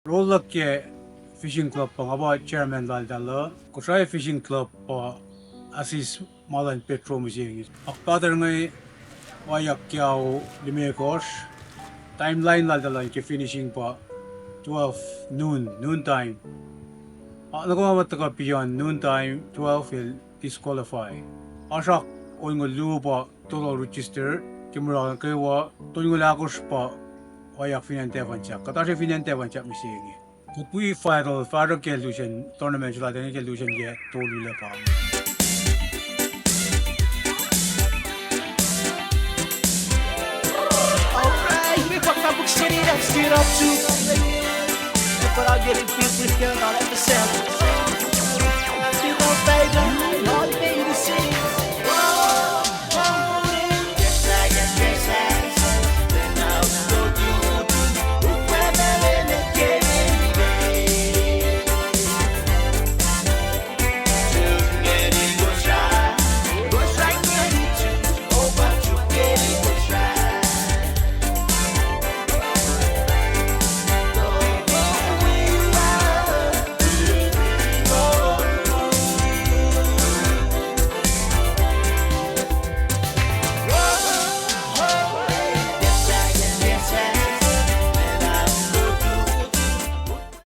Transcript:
Rollakye Fishing Club pang aba chairman dal Kusai Fishing Club pa asis malan petro museum. Akpadar ngai wayak kyao limekos timeline dal ke finishing pa 12 noon time. Nagawa mataka beyond noon time 12 will disqualify. Asak oingo lupa tolo register kimura kaywa toingo lakos pa wayak finante vanchak. Katase finante vanchak museum. Pui final ke illusion tournament chula dene ke illusion ye tolu le pa. Alright, we fuck up, steer it up to. But I'll get it, people, here, I'll have to sell.